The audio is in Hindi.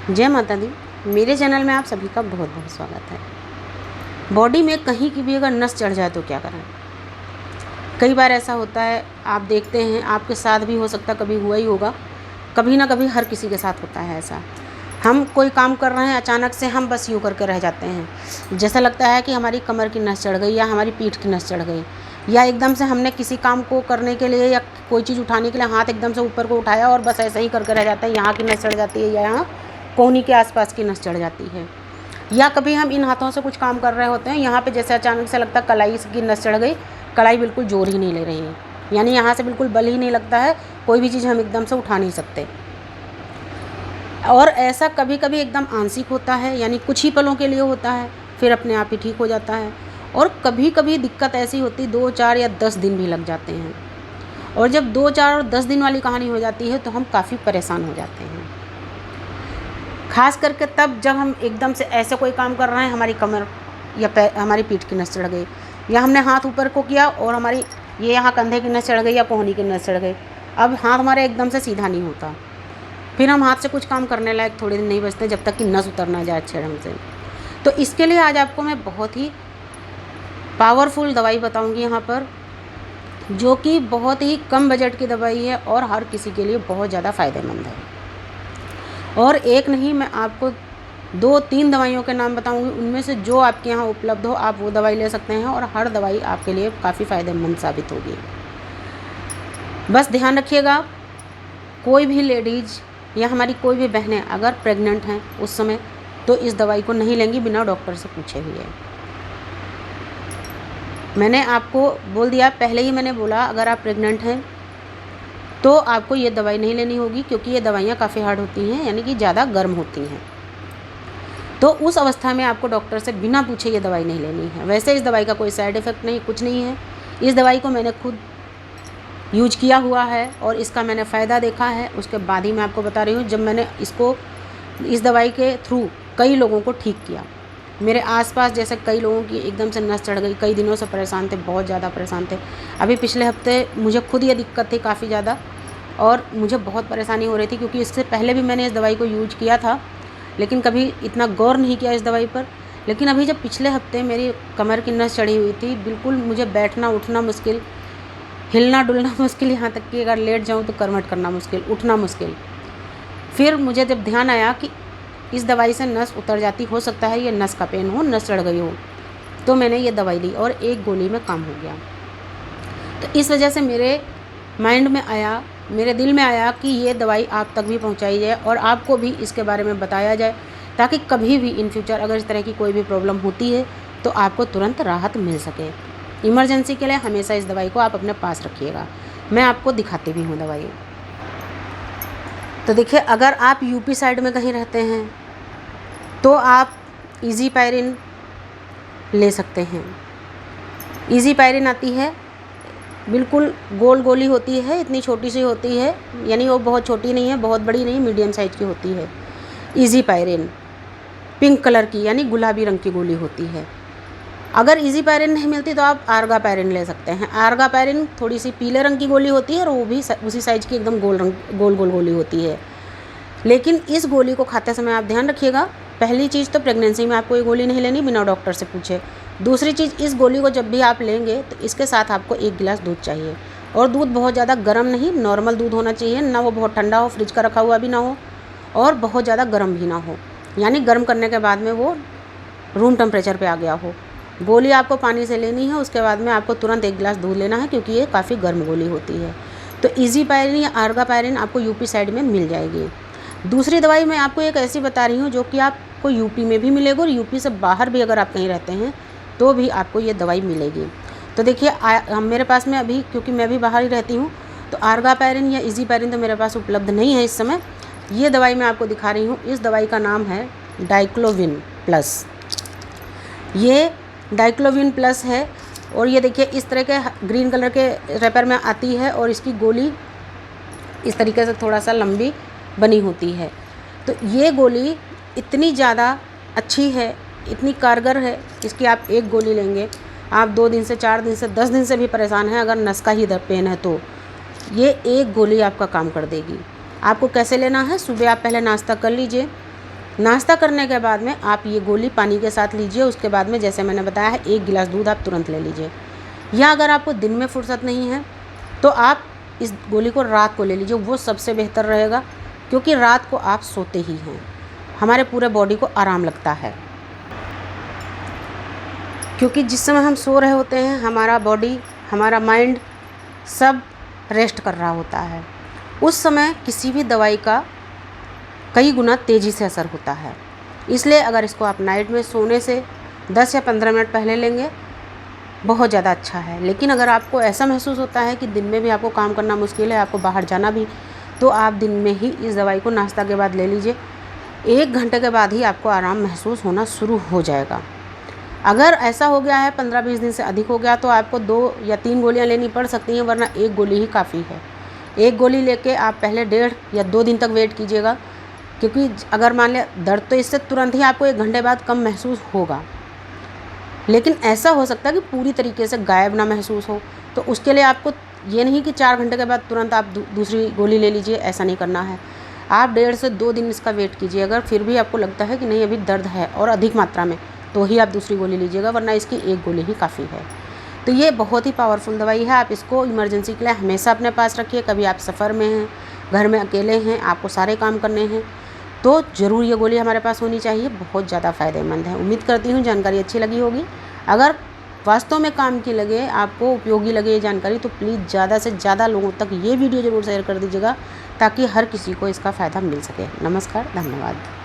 जय माता दी। मेरे चैनल में आप सभी का बहुत बहुत स्वागत है। बॉडी में कहीं की भी अगर नस चढ़ जाए तो क्या करें? कई बार ऐसा होता है, आप देखते हैं, आपके साथ भी हो सकता है, कभी हुआ ही होगा, कभी ना कभी हर किसी के साथ होता है ऐसा। हम कोई काम कर रहे हैं, अचानक से हम बस यूँ करके रह जाते हैं, जैसा लगता है कि हमारी कमर की नस चढ़ गई या हमारी पीठ की नस चढ़ गई, या एकदम से हमने किसी काम को करने के लिए या कोई चीज़ उठाने के लिए हाथ एकदम से ऊपर को उठाया और बस ऐसे ही करके रह जाता है, यहाँ की नस चढ़ जाती है या यहाँ कोहनी के आसपास की नस चढ़ जाती है। या कभी हम इन हाथों से कुछ काम कर रहे होते हैं, यहाँ पे जैसे अचानक से लगता है कलाई की नस चढ़ गई, कलाई बिल्कुल जोर ही नहीं ले रही है, यानी यहाँ से बिल्कुल बल ही नहीं लगता है, कोई भी चीज़ हम एकदम से उठा नहीं सकते। और ऐसा कभी कभी एकदम आंशिक होता है, यानी कुछ ही पलों के लिए होता है, फिर अपने आप ही ठीक हो जाता है। और कभी कभी दिक्कत ऐसी होती 2, 4 या 10 दिन भी लग जाते हैं। और जब 2, 4 और 10 दिन वाली कहानी हो जाती है तो हम काफ़ी परेशान हो जाते हैं। खास करके तब जब हम एकदम से ऐसे कोई काम कर रहे हैं, हमारी कमर या पैर, हमारी पीठ की नस चढ़ गई, या हमने हाथ ऊपर को किया और हमारी ये यहाँ कंधे की नस चढ़ गई या कोहनी की नस चढ़ गई। अब हाथ हमारे एकदम से सीधा नहीं होता, फिर हम हाथ से कुछ काम करने लायक थोड़े दिन नहीं बचते जब तक कि नस उतर ना जाए अच्छे ढंग से। तो इसके लिए आज आपको मैं बहुत ही पावरफुल दवाई बताऊंगी यहाँ पर, जो कि बहुत ही कम बजट की दवाई है और हर किसी के लिए बहुत ज़्यादा फ़ायदेमंद है। और एक नहीं, मैं आपको 2-3 दवाइयों के नाम बताऊंगी, उनमें से जो आपके यहाँ उपलब्ध हो आप वो दवाई ले सकते हैं और हर दवाई आपके लिए काफ़ी फ़ायदेमंद साबित होगी। बस ध्यान रखिएगा, कोई भी लेडीज़ या हमारी कोई भी बहनें अगर प्रेग्नेंट हैं उस समय, तो इस दवाई को नहीं लेंगी बिना डॉक्टर से पूछे हुए। मैंने आपको बोल दिया, पहले ही मैंने बोला, अगर आप प्रेग्नेंट हैं तो आपको ये दवाई नहीं लेनी होगी, क्योंकि ये दवाइयाँ काफ़ी हार्ड होती हैं, यानी कि ज़्यादा गर्म होती हैं। तो उस अवस्था में आपको डॉक्टर से बिना पूछे ये दवाई नहीं लेनी है। वैसे इस दवाई का कोई साइड इफ़ेक्ट नहीं, कुछ नहीं है। इस दवाई को मैंने खुद यूज किया हुआ है और इसका मैंने फ़ायदा देखा है, उसके बाद ही मैं आपको बता रही हूँ। जब मैंने इस दवाई के थ्रू कई लोगों को ठीक किया, मेरे आसपास जैसे कई लोगों की एकदम से नस चढ़ गई, कई दिनों से परेशान थे, बहुत ज़्यादा परेशान थे। अभी पिछले हफ्ते मुझे खुद ये दिक्कत थी काफ़ी ज़्यादा, और मुझे बहुत परेशानी हो रही थी, क्योंकि इससे पहले भी मैंने इस दवाई को यूज किया था, लेकिन कभी इतना गौर नहीं किया इस दवाई पर। लेकिन अभी जब पिछले हफ्ते मेरी कमर की नस चढ़ी हुई थी, बिल्कुल मुझे बैठना उठना मुश्किल, हिलना डुलना मुश्किल, यहाँ तक कि अगर लेट जाऊँ तो करवट करना मुश्किल, उठना मुश्किल। फिर मुझे जब ध्यान आया कि इस दवाई से नस उतर जाती, हो सकता है ये नस का पेन हो, नस चढ़ गई हो, तो मैंने ये दवाई ली और एक गोली में काम हो गया। तो इस वजह से मेरे माइंड में आया, मेरे दिल में आया कि ये दवाई आप तक भी पहुंचाई जाए और आपको भी इसके बारे में बताया जाए, ताकि कभी भी इन फ्यूचर अगर इस तरह की कोई भी प्रॉब्लम होती है तो आपको तुरंत राहत मिल सके। इमरजेंसी के लिए हमेशा इस दवाई को आप अपने पास रखिएगा। मैं आपको दिखाती भी हूँ दवाई। तो देखिए, अगर आप यूपी साइड में कहीं रहते हैं तो आप इजी पायरिन ले सकते हैं। इजी पायरिन आती है, बिल्कुल गोल गोली होती है, इतनी छोटी सी होती है, यानी वो बहुत छोटी नहीं है, बहुत बड़ी नहीं, मीडियम साइज की होती है। इजी पायरिन पिंक कलर की, यानी गुलाबी रंग की गोली होती है। अगर इजी पायरिन नहीं मिलती तो आप आर्गा पायरिन ले सकते हैं। आर्गा पायरिन थोड़ी सी पीले रंग की गोली होती है और वो भी उसी साइज की एकदम गोल गोल गोली होती है। लेकिन इस गोली को खाते समय आप ध्यान रखिएगा, पहली चीज़ तो प्रेगनेंसी में आपको ये गोली नहीं लेनी बिना डॉक्टर से पूछे। दूसरी चीज़, इस गोली को जब भी आप लेंगे तो इसके साथ आपको 1 गिलास दूध चाहिए, और दूध बहुत ज़्यादा गर्म नहीं, नॉर्मल दूध होना चाहिए, ना वो बहुत ठंडा हो, फ्रिज का रखा हुआ भी ना हो, और बहुत ज़्यादा गर्म भी ना हो, यानी गर्म करने के बाद में वो रूम टेम्परेचर पे आ गया हो। गोली आपको पानी से लेनी है, उसके बाद में आपको तुरंत 1 गिलास दूध लेना है, क्योंकि ये काफ़ी गर्म गोली होती है। तो इजी पायरिन या आर्गा पायरिन आपको यूपी साइड में मिल जाएगी। दूसरी दवाई मैं आपको एक ऐसी बता रही हूँ जो कि आपको यूपी में भी मिलेगी, और यूपी से बाहर भी अगर आप कहीं रहते हैं तो भी आपको ये दवाई मिलेगी। तो देखिए, मेरे पास में अभी, क्योंकि मैं भी बाहर ही रहती हूँ, तो आर्गा पायरिन या इजी पायरिन तो मेरे पास उपलब्ध नहीं है इस समय। ये दवाई मैं आपको दिखा रही हूँ, इस दवाई का नाम है डाइक्लोविन प्लस। ये डाइक्लोविन प्लस है, और ये देखिए इस तरह के ग्रीन कलर के रैपर में आती है, और इसकी गोली इस तरीके से थोड़ा सा लंबी बनी होती है। तो ये गोली इतनी ज़्यादा अच्छी है, इतनी कारगर है, इसकी आप एक गोली लेंगे, आप 2 दिन से 4 दिन से 10 दिन से भी परेशान हैं, अगर नस का ही दर्द पेन है तो ये एक गोली आपका काम कर देगी। आपको कैसे लेना है, सुबह आप पहले नाश्ता कर लीजिए, नाश्ता करने के बाद में आप ये गोली पानी के साथ लीजिए। उसके बाद में जैसे मैंने बताया है 1 गिलास दूध आप तुरंत ले लीजिए। या अगर आपको दिन में फुर्सत नहीं है तो आप इस गोली को रात को ले लीजिए, वो सबसे बेहतर रहेगा, क्योंकि रात को आप सोते ही हैं, हमारे पूरे बॉडी को आराम लगता है। क्योंकि जिस समय हम सो रहे होते हैं हमारा बॉडी, हमारा माइंड सब रेस्ट कर रहा होता है। उस समय किसी भी दवाई का कई गुना तेज़ी से असर होता है। इसलिए अगर इसको आप नाइट में सोने से 10 या 15 मिनट पहले लेंगे बहुत ज़्यादा अच्छा है। लेकिन अगर आपको ऐसा महसूस होता है कि दिन में भी आपको काम करना मुश्किल है, आपको बाहर जाना भी, तो आप दिन में ही इस दवाई को नाश्ता के बाद ले लीजिए। 1 घंटे के बाद ही आपको आराम महसूस होना शुरू हो जाएगा। अगर ऐसा हो गया है 15-20 दिन से अधिक हो गया तो आपको 2 या 3 गोलियां लेनी पड़ सकती हैं, वरना 1 गोली ही काफ़ी है। 1 गोली लेके आप पहले 1.5 या 2 दिन तक वेट कीजिएगा, क्योंकि अगर मान लिया दर्द तो इससे तुरंत ही आपको 1 घंटे बाद कम महसूस होगा, लेकिन ऐसा हो सकता है कि पूरी तरीके से गायब ना महसूस हो। तो उसके लिए आपको ये नहीं कि 4 घंटे के बाद तुरंत आप दूसरी गोली ले लीजिए, ऐसा नहीं करना है। आप 1.5 से 2 दिन इसका वेट कीजिए। अगर फिर भी आपको लगता है कि नहीं अभी दर्द है और अधिक मात्रा में, तो ही आप दूसरी गोली लीजिएगा, वरना इसकी 1 गोली ही काफ़ी है। तो ये बहुत ही पावरफुल दवाई है। आप इसको इमरजेंसी के लिए हमेशा अपने पास रखिए। कभी आप सफ़र में हैं, घर में अकेले हैं, आपको सारे काम करने हैं, तो ज़रूर ये गोली हमारे पास होनी चाहिए। बहुत ज़्यादा फ़ायदेमंद है। उम्मीद करती हूँ जानकारी अच्छी लगी होगी। अगर वास्तव में काम की लगे, आपको उपयोगी लगे ये जानकारी, तो प्लीज़ ज़्यादा से ज़्यादा लोगों तक ये वीडियो ज़रूर शेयर कर दीजिएगा, ताकि हर किसी को इसका फ़ायदा मिल सके। नमस्कार, धन्यवाद।